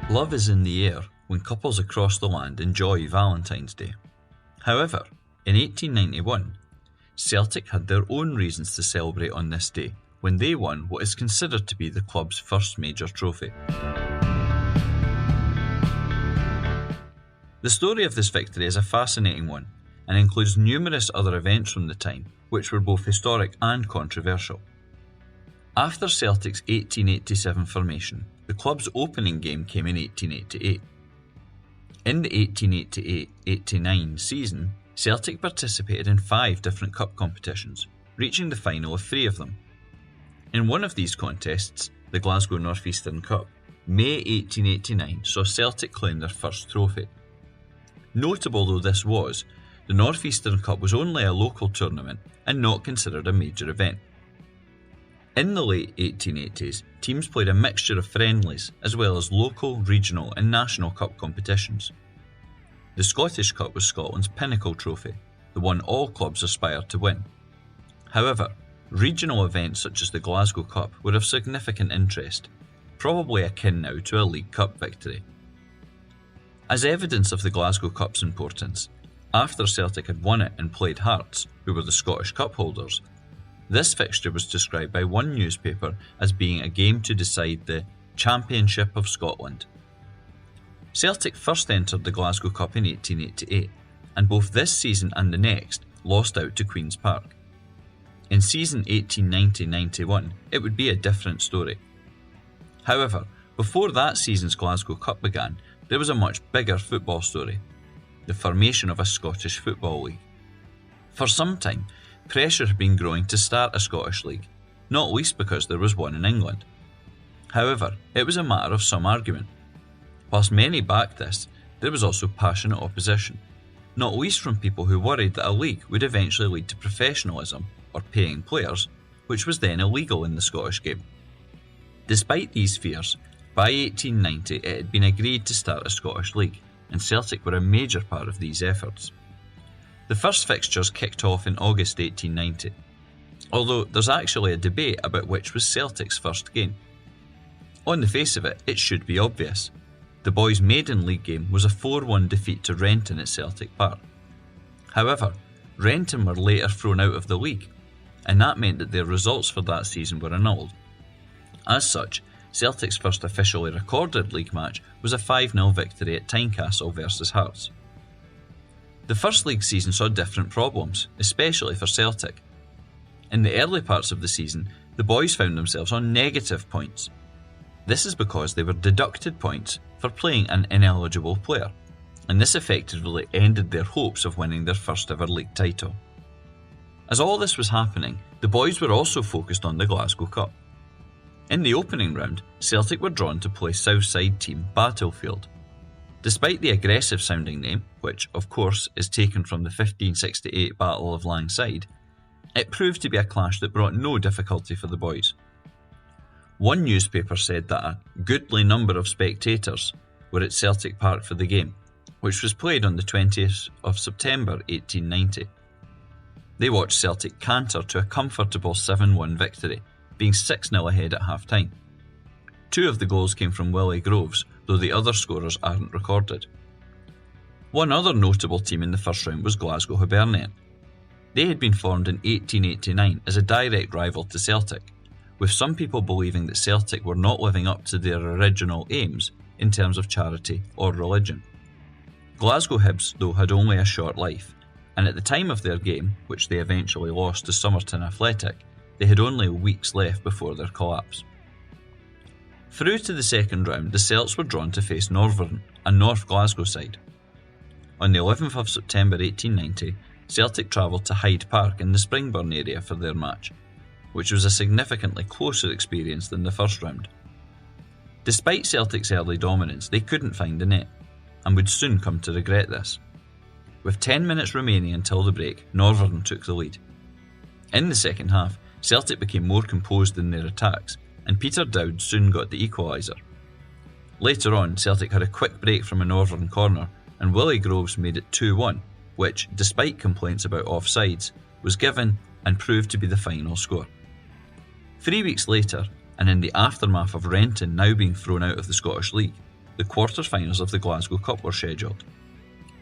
Love is in the air when couples across the land enjoy Valentine's Day. However, in 1891, Celtic had their own reasons to celebrate on this day when they won what is considered to be the club's first major trophy. The story of this victory is a fascinating one and includes numerous other events from the time which were both historic and controversial. After Celtic's 1887 formation, the club's opening game came in 1888. In the 1888-89 season, Celtic participated in 5 different cup competitions, reaching the final of 3 of them. In one of these contests, the Glasgow North-Eastern Cup, May 1889 saw Celtic claim their first trophy. Notable though this was, the North-Eastern Cup was only a local tournament and not considered a major event. In the late 1880s, teams played a mixture of friendlies as well as local, regional and national cup competitions. The Scottish Cup was Scotland's pinnacle trophy, the one all clubs aspired to win. However, regional events such as the Glasgow Cup were of significant interest, probably akin now to a League Cup victory. As evidence of the Glasgow Cup's importance, after Celtic had won it and played Hearts, who were the Scottish Cup holders, this fixture was described by one newspaper as being a game to decide the Championship of Scotland. Celtic first entered the Glasgow Cup in 1888, and both this season and the next lost out to Queen's Park. In season 1890-91, it would be a different story. However, before that season's Glasgow Cup began, there was a much bigger football story: the formation of a Scottish Football League. For some time, pressure had been growing to start a Scottish league, not least because there was one in England. However, it was a matter of some argument. Whilst many backed this, there was also passionate opposition, not least from people who worried that a league would eventually lead to professionalism, or paying players, which was then illegal in the Scottish game. Despite these fears, by 1890 it had been agreed to start a Scottish league, and Celtic were a major part of these efforts. The first fixtures kicked off in August 1890, although there's actually a debate about which was Celtic's first game. On the face of it, it should be obvious. The boys' maiden league game was a 4-1 defeat to Renton at Celtic Park. However, Renton were later thrown out of the league, and that meant that their results for that season were annulled. As such, Celtic's first officially recorded league match was a 5-0 victory at Tynecastle versus Hearts. The first league season saw different problems, especially for Celtic. In the early parts of the season, the boys found themselves on negative points. This is because they were deducted points for playing an ineligible player, and this effectively ended their hopes of winning their first ever league title. As all this was happening, the boys were also focused on the Glasgow Cup. In the opening round, Celtic were drawn to play Southside team Battlefield. Despite the aggressive sounding name, which of course is taken from the 1568 Battle of Langside, it proved to be a clash that brought no difficulty for the boys. One newspaper said that a goodly number of spectators were at Celtic Park for the game, which was played on the 20th of September 1890. They watched Celtic canter to a comfortable 7-1 victory, being 6-0 ahead at half-time. 2 of the goals came from Willie Groves, though the other scorers aren't recorded. One other notable team in the first round was Glasgow Hibernian. They had been formed in 1889 as a direct rival to Celtic, with some people believing that Celtic were not living up to their original aims in terms of charity or religion. Glasgow Hibs, though, had only a short life, and at the time of their game, which they eventually lost to Somerton Athletic, they had only weeks left before their collapse. Through to the second round, the Celts were drawn to face Northern, a North Glasgow side. On the 11th of September 1890, Celtic travelled to Hyde Park in the Springburn area for their match, which was a significantly closer experience than the first round. Despite Celtic's early dominance, they couldn't find the net, and would soon come to regret this. With 10 minutes remaining until the break, Northern took the lead. In the second half, Celtic became more composed in their attacks, and Peter Dowd soon got the equaliser. Later on, Celtic had a quick break from a Northern corner, and Willie Groves made it 2-1, which, despite complaints about offsides, was given and proved to be the final score. 3 weeks later, and in the aftermath of Renton now being thrown out of the Scottish League, the quarter-finals of the Glasgow Cup were scheduled.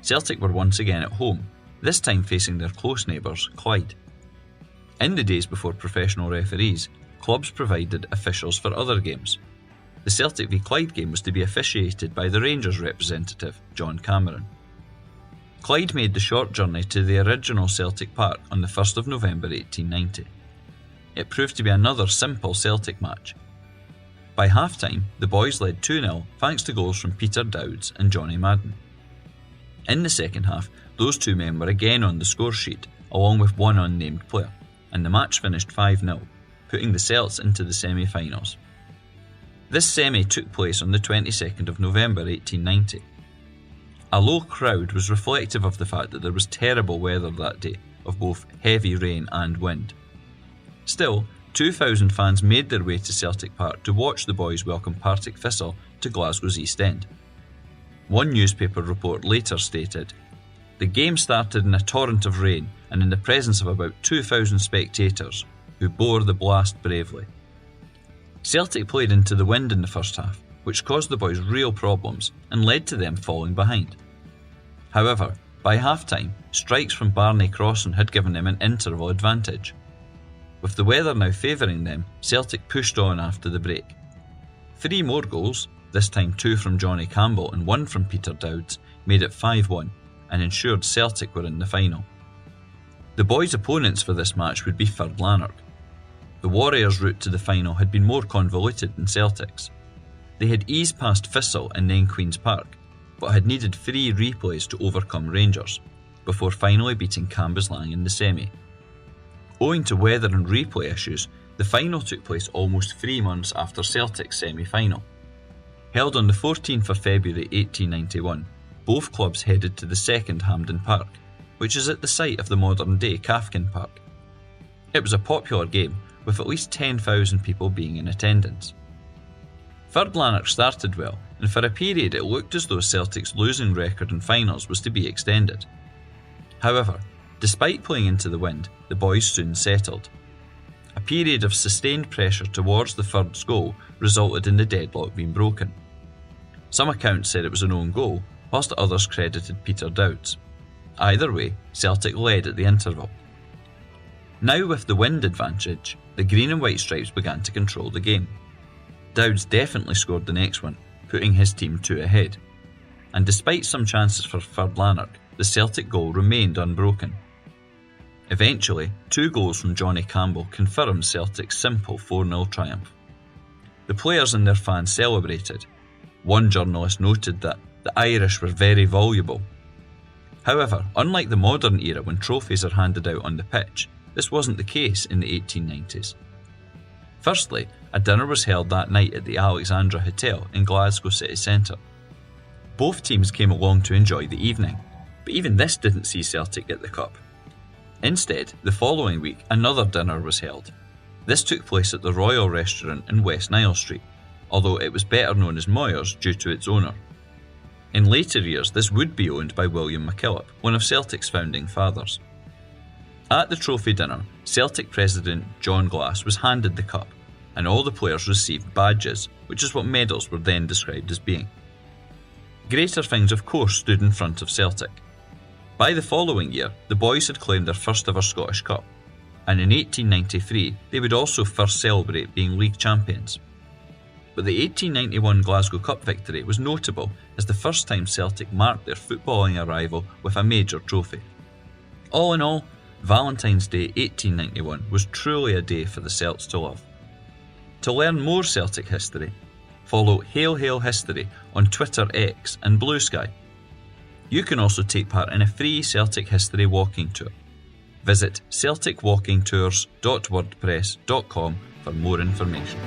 Celtic were once again at home, this time facing their close neighbours, Clyde. In the days before professional referees, clubs provided officials for other games. The Celtic v Clyde game was to be officiated by the Rangers representative, John Cameron. Clyde made the short journey to the original Celtic Park on the 1st of November 1890. It proved to be another simple Celtic match. By half-time, the boys led 2-0 thanks to goals from Peter Dowds and Johnny Madden. In the second half, those two men were again on the score sheet, along with one unnamed player, and the match finished 5-0, putting the Celts into the semi-finals. This semi took place on the 22nd of November 1890. A low crowd was reflective of the fact that there was terrible weather that day, of both heavy rain and wind. Still, 2,000 fans made their way to Celtic Park to watch the boys welcome Partick Thistle to Glasgow's East End. One newspaper report later stated, "The game started in a torrent of rain and in the presence of about 2,000 spectators, who bore the blast bravely." Celtic played into the wind in the first half, which caused the boys real problems and led to them falling behind. However, by half-time, strikes from Barney Crossan had given them an interval advantage. With the weather now favouring them, Celtic pushed on after the break. 3 more goals, this time 2 from Johnny Campbell and 1 from Peter Dowds, made it 5-1 and ensured Celtic were in the final. The boys' opponents for this match would be Third Lanark. The Warriors' route to the final had been more convoluted than Celtic's. They had eased past Thistle and then Queen's Park, but had needed 3 replays to overcome Rangers, before finally beating Cambuslang in the semi. Owing to weather and replay issues, the final took place almost 3 months after Celtic's semi-final. Held on the 14th of February 1891, both clubs headed to the second Hampden Park, which is at the site of the modern-day Kafkin Park. It was a popular game, with at least 10,000 people being in attendance. Third Lanark started well, and for a period it looked as though Celtic's losing record in finals was to be extended. However, despite playing into the wind, the boys soon settled. A period of sustained pressure towards the Third's goal resulted in the deadlock being broken. Some accounts said it was an own goal, whilst others credited Peter Dowds. Either way, Celtic led at the interval. Now with the wind advantage, the green and white stripes began to control the game. Dowds definitely scored the next one, putting his team 2 ahead. And despite some chances for Third Lanark, the Celtic goal remained unbroken. Eventually, 2 goals from Johnny Campbell confirmed Celtic's simple 4-0 triumph. The players and their fans celebrated. One journalist noted that the Irish were very voluble. However, unlike the modern era when trophies are handed out on the pitch, this wasn't the case in the 1890s. Firstly, a dinner was held that night at the Alexandra Hotel in Glasgow city centre. Both teams came along to enjoy the evening, but even this didn't see Celtic get the cup. Instead, the following week, another dinner was held. This took place at the Royal Restaurant in West Nile Street, although it was better known as Moyers due to its owner. In later years, this would be owned by William McKillop, one of Celtic's founding fathers. At the trophy dinner, Celtic president John Glass was handed the cup, and all the players received badges, which is what medals were then described as being. Greater things of course stood in front of Celtic. By the following year, the boys had claimed their first ever Scottish Cup, and in 1893 they would also first celebrate being league champions. But the 1891 Glasgow Cup victory was notable as the first time Celtic marked their footballing arrival with a major trophy. All in all, Valentine's Day 1891 was truly a day for the Celts to love. To learn more Celtic history, follow Hail Hail History on Twitter X and Blue Sky. You can also take part in a free Celtic history walking tour. Visit celticwalkingtours.wordpress.com for more information.